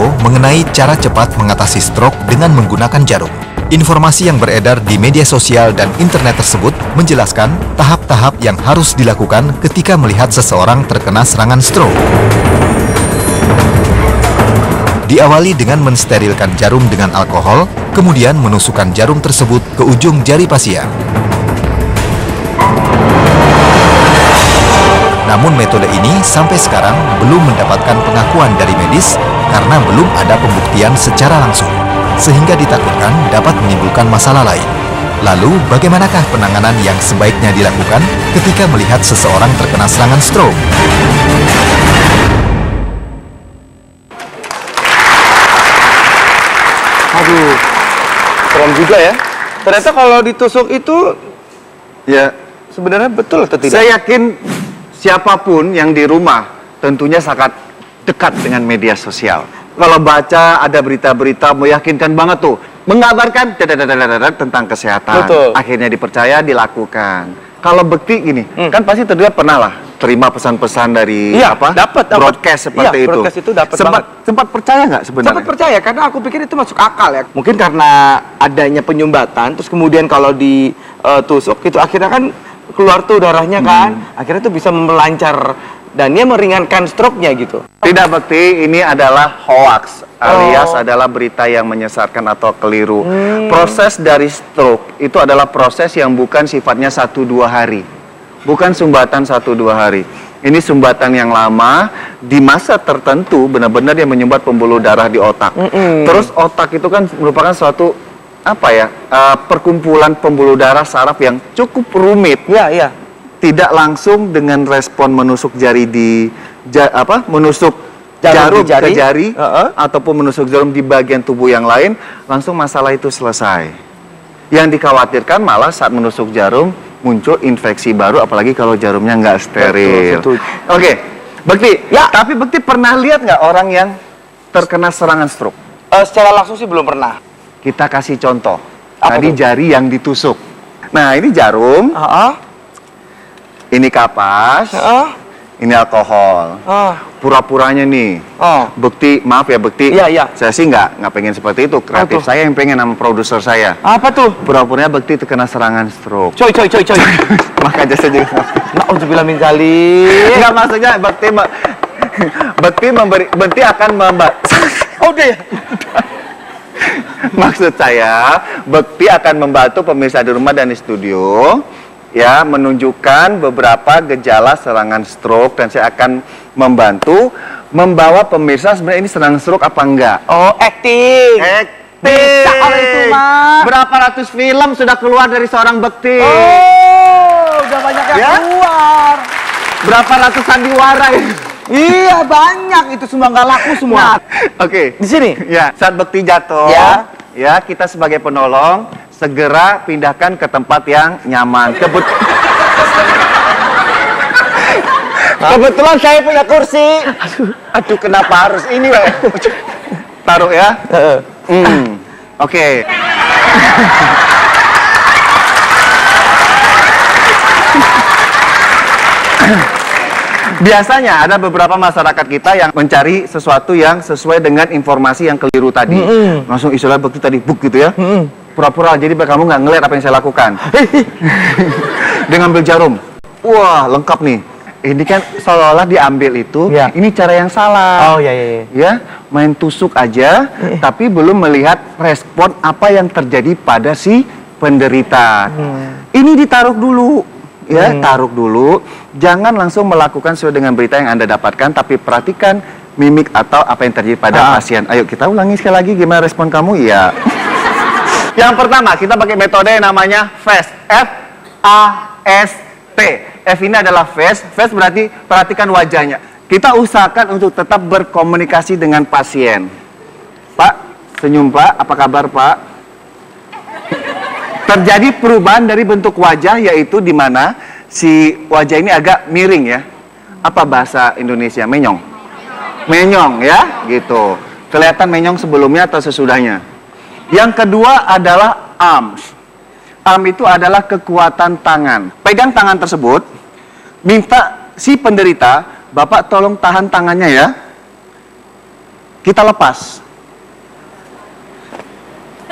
info mengenai cara cepat mengatasi stroke dengan menggunakan jarum. Informasi yang beredar di media sosial dan internet tersebut menjelaskan tahap-tahap yang harus dilakukan ketika melihat seseorang terkena serangan stroke. Diawali dengan mensterilkan jarum dengan alkohol, kemudian menusukkan jarum tersebut ke ujung jari pasien. Namun metode ini sampai sekarang belum mendapatkan pengakuan dari medis karena belum ada pembuktian secara langsung, sehingga ditakutkan dapat menimbulkan masalah lain. Lalu, bagaimanakah penanganan yang sebaiknya dilakukan ketika melihat seseorang terkena serangan stroke? Aduh, serem juga ya. Ternyata kalau ditusuk itu, ya sebenarnya betul atau tidak? Saya yakin siapapun yang di rumah tentunya sangat dekat dengan media sosial. Kalau baca ada berita-berita meyakinkan banget tuh, mengabarkan tentang kesehatan. Betul. Akhirnya dipercaya, dilakukan. Kalau bekti gini, kan pasti terlihat pernah lah terima pesan-pesan dari dapat broadcast seperti itu. Broadcast itu dapat sempat percaya nggak sebenarnya? Sempat percaya karena aku pikir itu masuk akal ya. Mungkin karena adanya penyumbatan, terus kemudian kalau ditusuk itu akhirnya kan keluar tuh darahnya kan, akhirnya tuh bisa melancar dan dia meringankan stroke-nya gitu. Tidak bekti, ini adalah hoax alias adalah berita yang menyesatkan atau keliru. Proses dari stroke itu adalah proses yang bukan sifatnya 1-2 hari. Bukan sumbatan 1-2 hari. Ini sumbatan yang lama, di masa tertentu benar-benar yang menyumbat pembuluh darah di otak. Terus otak itu kan merupakan suatu perkumpulan pembuluh darah saraf yang cukup rumit. Iya. Tidak langsung dengan respon menusuk jari menusuk jarum ke jari ataupun menusuk jarum di bagian tubuh yang lain, langsung masalah itu selesai. Yang dikhawatirkan malah saat menusuk jarum muncul infeksi baru, apalagi kalau jarumnya nggak steril. Oke, Bekti. Ya. Tapi Bekti pernah lihat nggak orang yang terkena serangan stroke? Secara langsung sih belum pernah. Kita kasih contoh. Apa Tadi tuh? jari yang ditusuk. Nah, ini jarum. Ini kapas. Ini alkohol. Pura-puranya nih. Bekti, maaf ya Bekti. Iya. Saya sih nggak pengen seperti itu. Kreatif saya yang pengen sama produser saya. Apa tuh? Pura-puranya Bekti terkena serangan stroke. Coy. Makanya saya juga. Na'udzubillah min dzalik. Enggak, maksudnya Bekti akan Udah ya. Maksud saya, Bekti akan membantu pemirsa di rumah dan di studio ya menunjukkan beberapa gejala serangan stroke, dan saya akan membawa pemirsa sebenarnya ini serangan stroke apa enggak. Acting. Bisa kalau itu mah. Berapa ratus film sudah keluar dari seorang Bekti? Udah banyak yang keluar. Berapa ratus sandiwara ini? Iya, banyak itu semua nggak laku semua. Oke. Di sini. Ya, saat Bekti jatuh, ya kita sebagai penolong segera pindahkan ke tempat yang nyaman. Kebetulan saya punya kursi. Aduh, kenapa harus ini, Weh? Taruh ya. Oke. Biasanya ada beberapa masyarakat kita yang mencari sesuatu yang sesuai dengan informasi yang keliru tadi. Langsung istilah Bekti tadi, buk gitu ya. Pura-pura, jadi biar kamu nggak ngeliat apa yang saya lakukan. Dengan ambil jarum. Wah, lengkap nih. Ini kan seolah-olah diambil itu, ini cara yang salah. Ya, main tusuk aja, tapi belum melihat respon apa yang terjadi pada si penderita. Ini ditaruh dulu. Ya, taruh dulu. Jangan langsung melakukan sesuai dengan berita yang Anda dapatkan, tapi perhatikan mimik atau apa yang terjadi pada pasien. Ayo kita ulangi sekali lagi, gimana respon kamu? Ya. Yang pertama, kita pakai metode yang namanya FAST. F-A-S-T. F ini adalah FAST. FAST berarti perhatikan wajahnya. Kita usahakan untuk tetap berkomunikasi dengan pasien. Pak, senyum Pak, apa kabar Pak? Terjadi perubahan dari bentuk wajah, yaitu di mana si wajah ini agak miring ya. Apa bahasa Indonesia? Menyong. Menyong ya, gitu. Kelihatan menyong sebelumnya atau sesudahnya. Yang kedua adalah arms. Arm itu adalah kekuatan tangan. Pegang tangan tersebut, minta si penderita, Bapak tolong tahan tangannya ya. kita lepas.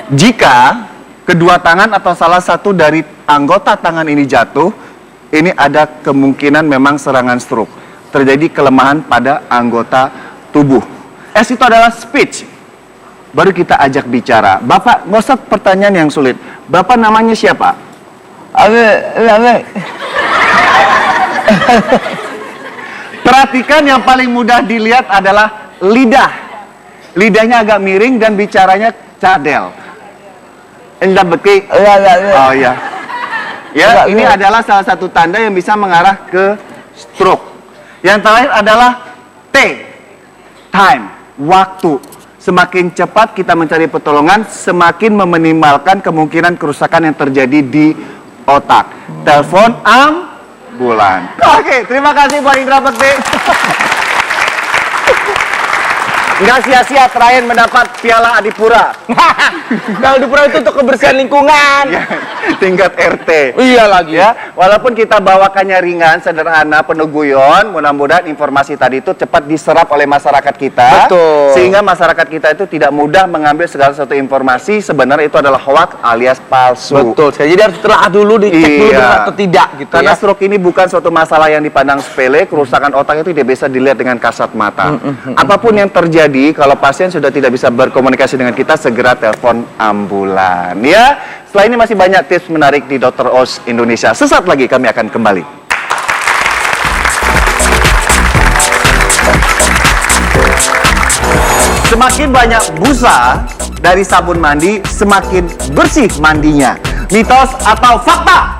Jika kedua tangan atau salah satu dari anggota tangan ini jatuh, ini ada kemungkinan memang serangan stroke. Terjadi kelemahan pada anggota tubuh. S itu adalah speech. Baru kita ajak bicara. Bapak, nggak usah pertanyaan yang sulit. Bapak namanya siapa? Perhatikan yang paling mudah dilihat adalah lidah. Lidahnya agak miring dan bicaranya cadel. Oh ya. Ya, ini adalah salah satu tanda yang bisa mengarah ke stroke. Yang terakhir adalah T. Time. Waktu. Semakin cepat kita mencari pertolongan, semakin meminimalkan kemungkinan kerusakan yang terjadi di otak. Telepon ambulan. Oke, terima kasih Pak Indra Bekti. Nggak sia-sia Ryan mendapat piala Adipura. Piala Adipura itu untuk kebersihan lingkungan. Ya, tingkat RT. Iya lagi. Ya, walaupun kita bawakannya ringan, sederhana, penuh guyon, mudah-mudahan informasi tadi itu cepat diserap oleh masyarakat kita. Betul. Sehingga masyarakat kita itu tidak mudah mengambil segala satu informasi sebenarnya itu adalah hoax alias palsu. Betul. Jadi harus telah dulu dicek dulu benar atau tidak gitu. Karena ya. stroke ini bukan suatu masalah yang dipandang sepele, kerusakan otak itu tidak bisa dilihat dengan kasat mata. Apapun yang terjadi, kalau pasien sudah tidak bisa berkomunikasi dengan kita, segera telepon ambulan. Ya, setelah ini masih banyak tips menarik di Dr. Oz Indonesia. Sesaat lagi kami akan kembali. Semakin banyak busa dari sabun mandi, semakin bersih mandinya. Mitos atau fakta?